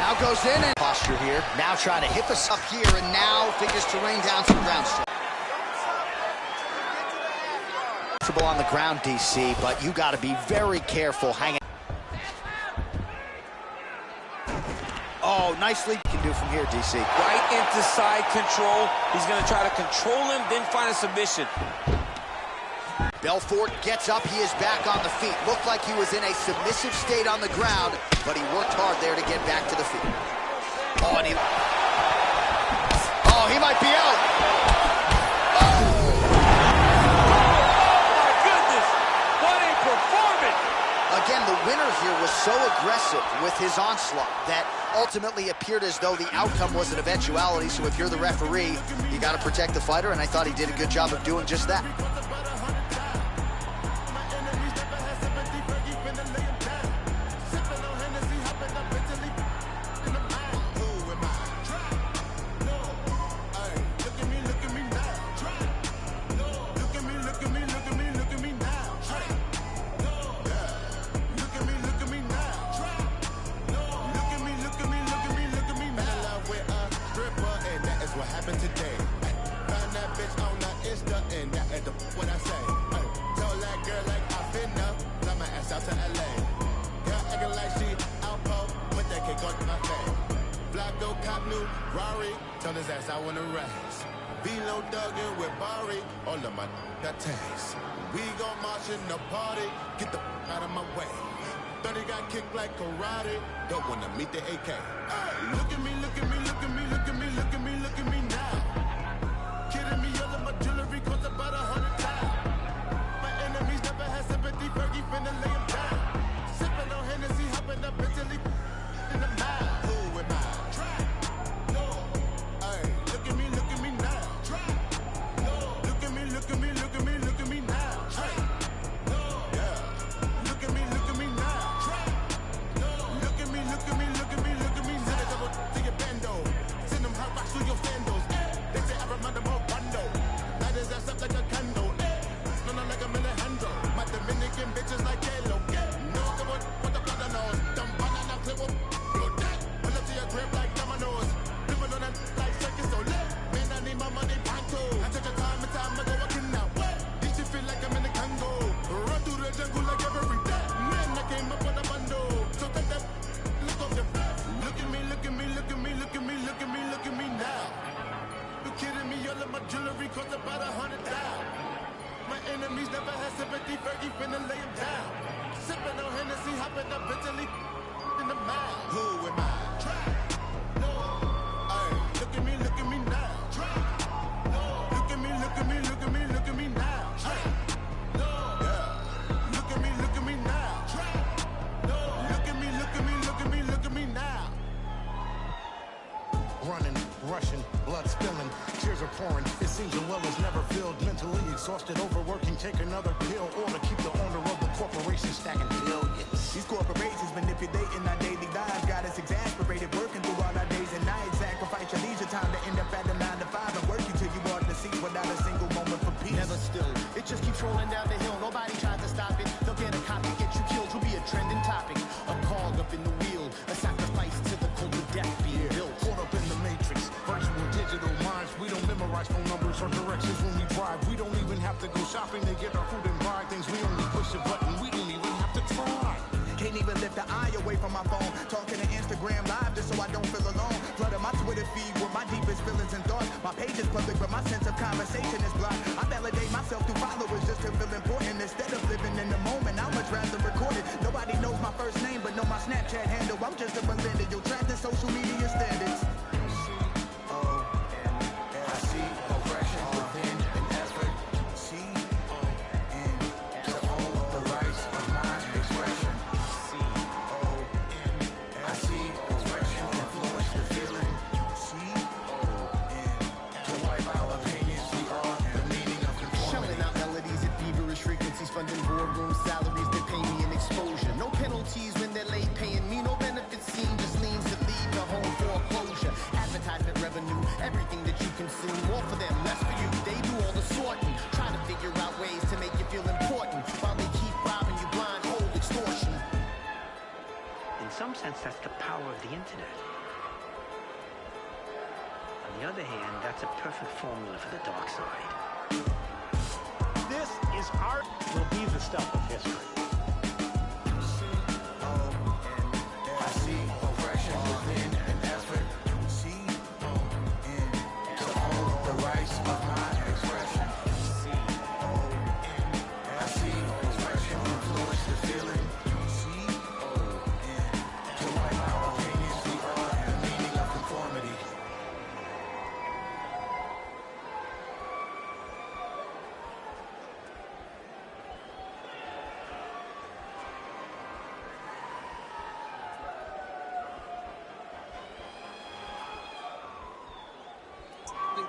Now goes in and posture here. Now trying to hip us up here, and now figures to rain down some ground strike. On the ground, DC, but you got to be very careful hanging. Oh, nicely can do from here, DC. Right into side control. He's going to try to control him, then find a submission. Belfort gets up. He is back on the feet. Looked like he was in a submissive state on the ground, but he worked hard there to get back to the feet. Oh, and he might be out. Again, the winner here was so aggressive with his onslaught that ultimately appeared as though the outcome was an eventuality. So if you're the referee, you got to protect the fighter, and I thought he did a good job of doing just that. Today, found that bitch on the Insta, and that is what I say. Tell that girl like I finna fly my ass out to LA. Girl acting like she outpost, but that cake on my face. Flacco cop new Rari, turn his ass out on the race. Velo thuggin' with Bari, all of my got taste. We gon' march in the party, get the out of my way. 30 got kicked like karate, don't wanna meet the AK. Look at me, look at me, look at me, look at me, look at me, look at me now. Kidding me, all of my jewelry cost about 100,000. My enemies never had sympathy, Fergie finna lay him down. Sipping on Hennessy, hopping up Italy in the mile. Who am I? Trap. No. Ay, look at me now. Trap. No. Look at me, look at me, look at me, look at me now. Trap. No. Yeah. Look at me now. Trap. No. Look at me, look at me, look at me, look at me now. Send a double to your bando. Send them hot rocks through your sandals. They say I remind them of Bando. Light his ass up like a candle. No, not like a Alejandro. My Dominican bitches like J-Lo. No, the one with the blood on nose. Dumb banana clip up. Blow that. Pull up to your crib like dominoes. Living on that like circus, so lit. Man, I need my money pronto. I took your time and time ago, I can now. This shit feel like I'm in the Congo. Run through the jungle like every day. Man, I came up on a bando. So take that. Look off your. Look at me, look at me, look at me, look at me, look at me, look at me now. You kidding me? All of my jewelry cost about 100,000. My enemies never had sympathy, Fergie finna lay him down. Sipping on Hennessy, hopping up Italy in the mile. Who am I? Trap. No. Ay, look at me now. Trap. No. Look at me, look at me, look at me, look at me now. Trap. No. Yeah. Look at me now. Trap. No. Look at me, look at me, look at me, look at me now. Running, rushing, blood spilling, tears are pouring. It seems the well is never filled. Mentally exhausted, overworking, take another pill, or to keep the owner of the corporation stacking billions. These corporations manipulating our daily lives, got us exasperated, working through all our days and nights. Sacrifice your leisure time to end up at the 9 to 5 and working till you are deceased without a single moment for peace. Never still, it just keeps rolling down the hill. Nobody tries to stop it. They'll get a copy, get you killed. Will be a trending topic. A cog up in the wheel, a sacrifice to the cult of death being built. Caught up in the matrix, virtual digital minds. We don't memorize phone numbers or directions when we drive. We don't even have to go shopping to get our food and buy things. We only push a button. We don't even have to try. Can't even lift the eye away from my phone. Talking to Instagram live just so I don't feel alone. Flooding my Twitter feed with my deepest feelings and thoughts. My page is public, but my sense of conversation is blocked. I validate myself through followers just to feel important. Instead of living in the moment, I much rather record it. Nobody knows my first name, but know my Snapchat handle. I'm just a millennial trapped in social media standards. Funding boardroom salaries that pay me an exposure. No penalties when they're late paying me. No benefits seen, just leaves to leave the home foreclosure. Advertisement revenue, everything that you consume. More for them, less for you. They do all the sorting. Try to figure out ways to make you feel important while they keep robbing you blind, cold extortion. In some sense, that's the power of the internet. On the other hand, that's a perfect formula for the dark side. This is art, will be the stuff of history. I see oppression within an effort. C-O-N to hold the rights of my expression. C-O-N I see expression influence the feeling. C-O-N to wipe out opinions, the art and meaning of conformity.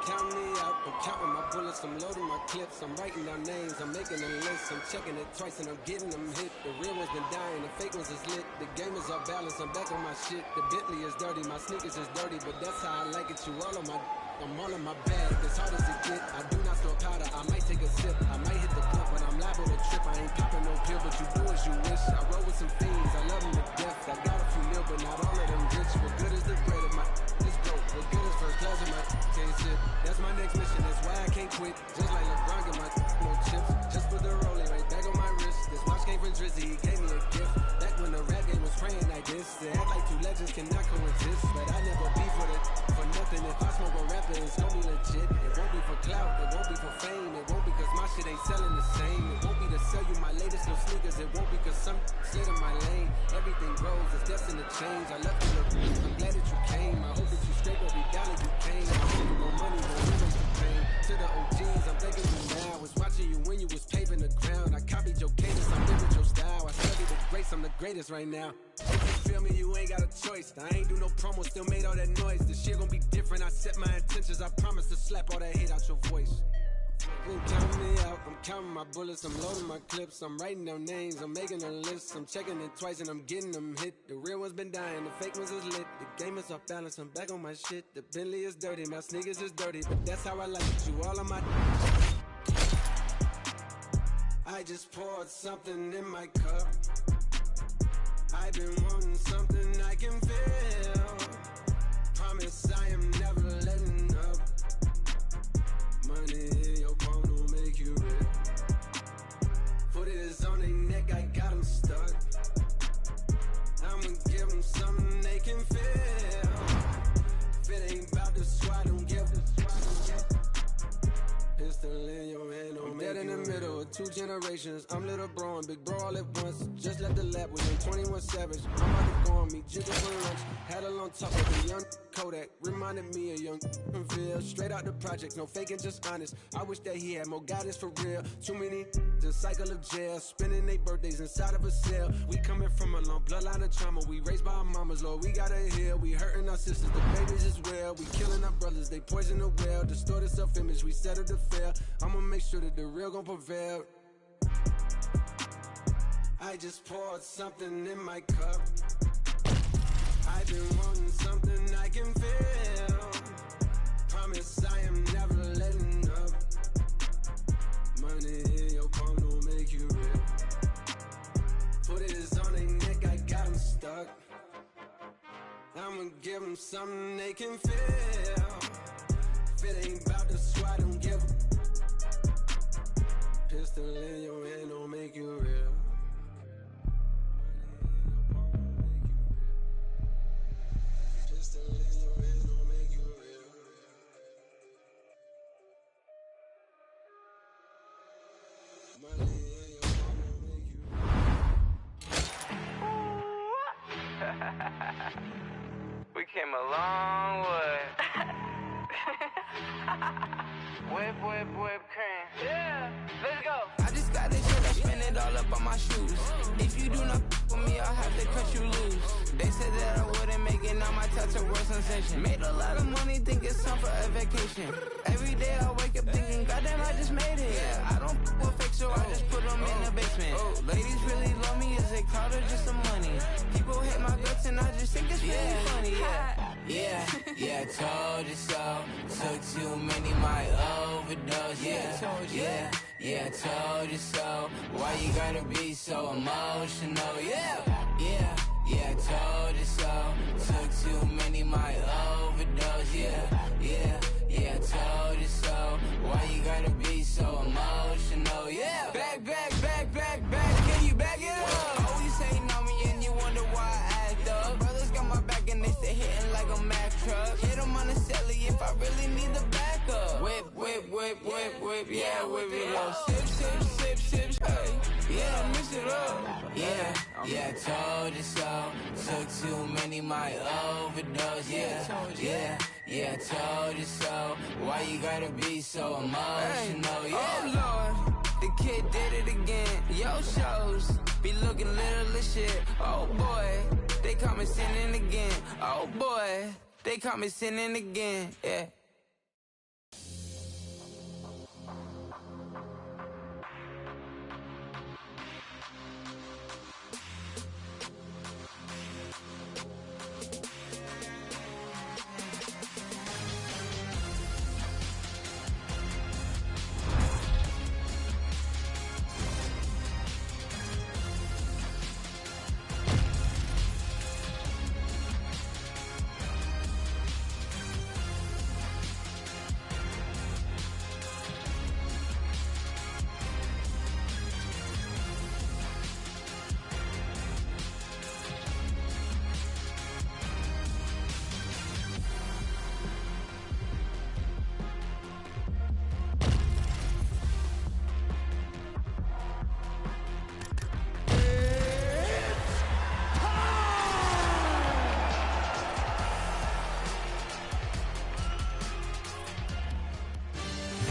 Count me out, I'm counting my bullets, I'm loading my clips, I'm writing down names, I'm making a list, I'm checking it twice and I'm getting them hit. The real ones been dying, the fake ones is lit. The game is off balance, I'm back on my shit. The Bentley is dirty, my sneakers is dirty, but that's how I like it. You all on my, I'm all in my bag, as hard as it get. I do not store powder, I might take a sip, I might hit the blunt, but I'm liable to trip. I ain't popping no pill, but you do as you wish. I roll with some fiends, I love them to death. I got a few mil, but not all of them rich. What good is the bread of my, it's broke. What good is first class of my, can't sit. That's my next mission, that's why I can't quit. Just like LeBron, get my no chips. Just put the rolling right back on my wrist. This watch came from Drizzy, he gave me a gift. Back when the rap game was praying like this. They act like two legends cannot coexist. But I never be for nothing. If I smoke a rapper, it's gonna be legit. It won't be for clout, it won't be for fame. It won't be cause my shit ain't selling the same. It won't be to sell you my latest new sneakers. It won't be cause some slid in my lane. Everything grows, it's destined to change. I love you, I'm glad that you came. I hope that you scrape every dollar you came. I'm making more money than you make you pain. To the OGs, I'm thanking you now. Was watching you when you was paving the ground. I copied your cadence, I'm living your style. I studied the grace, I'm the greatest right now. If you feel me, you ain't got a choice. I ain't do no promo, still made all that noise. This shit gon' be different, I set my intentions. I promise to slap all that hate out your voice. Been counting me out, I'm counting my bullets, I'm loading my clips, I'm writing down names, I'm making a list, I'm checking it twice and I'm getting them hit. The real ones been dying, the fake ones is lit. The game is off balance, I'm back on my shit. The Bentley is dirty, my sneakers is dirty, but that's how I like it. You all on my. I just poured something in my cup. I've been wanting something I can feel. Promise I am never letting up. Money in your palm don't make you rich. Put it on their neck, I got them stuck. I'ma give them something they can feel. If it ain't about the swat, don't give a pistol in your hand, don't make dead in the middle of two generations. I'm little bro and big bro all at once. Just left the lab with a 21 Savage. I'm about to go on me, jiggle for lunch. Had a long talk with a young Kodak. Reminded me of young Ville. Straight out the project, no faking, just honest. I wish that he had more guidance for real. Too many, the cycle of jail. Spending their birthdays inside of a cell. We coming from a long bloodline of trauma. We raised by our mamas, Lord, we gotta heal. We hurting our sisters, the babies as well. We killing our brothers, they poison the well. Distorted self-image, we settle to fail. I'ma make sure that the real gon' prevail. I just poured something in my cup. I've been wanting something I can feel. Promise I am never letting up. Money in your palm don't make you real. Put it on their neck, I got them stuck. I'ma give them something they can feel. If it ain't about the swat, don't give a pistol in your hand don't make you real. Pistol in your hand don't make you real. Money in your palm don't make you real. We came a long way. Whip, cream. Yeah, let's go. I just got this shit, I spend it all up on my shoes. If you do not with me, I'll have to cut you loose. They said that I wouldn't make it, now my touch a world sensation. Made a lot of money, think it's time for a vacation. Every day I wake up thinking, goddamn, I just made it. Yeah, I don't with fake, so I just put them in the basement. Ladies really love me, is it clout or just some money? People hate my guts and I just think it's really funny. Yeah, told you so. Took too many, might overdose. Yeah, told you so. Why you gotta be so emotional? Yeah, told you so. Took too many, might overdose. Yeah. whip, yeah, whip it up. Sip, sip, sip, sip, hey. Yeah, mix it up. Yeah, yeah, told you so. Took too many, my overdose. Yeah, yeah, told you so. Why you gotta be so emotional? Yeah, oh Lord, the kid did it again. Yo shows be looking little as shit. Oh boy, they call me sinning again. Oh boy, they call me sinning again. Yeah.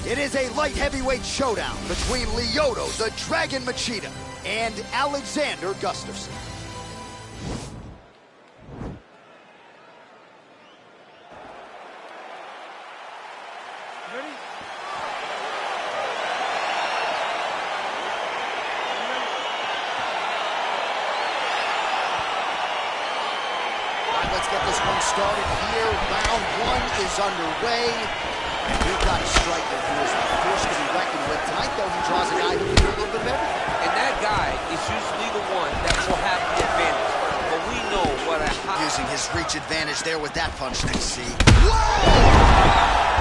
It is a light heavyweight showdown between Lyoto, the Dragon Machida, and Alexander Gustafsson. Ready? All right, let's get this one started here. Round one is underway. And we've got a striker who is a force to be reckoned with. Tonight, though, he draws a guy who can do a little bit of everything. And that guy is usually the one that will have the advantage. But we know what a high... Using his reach advantage there with that punch, let's see. Whoa!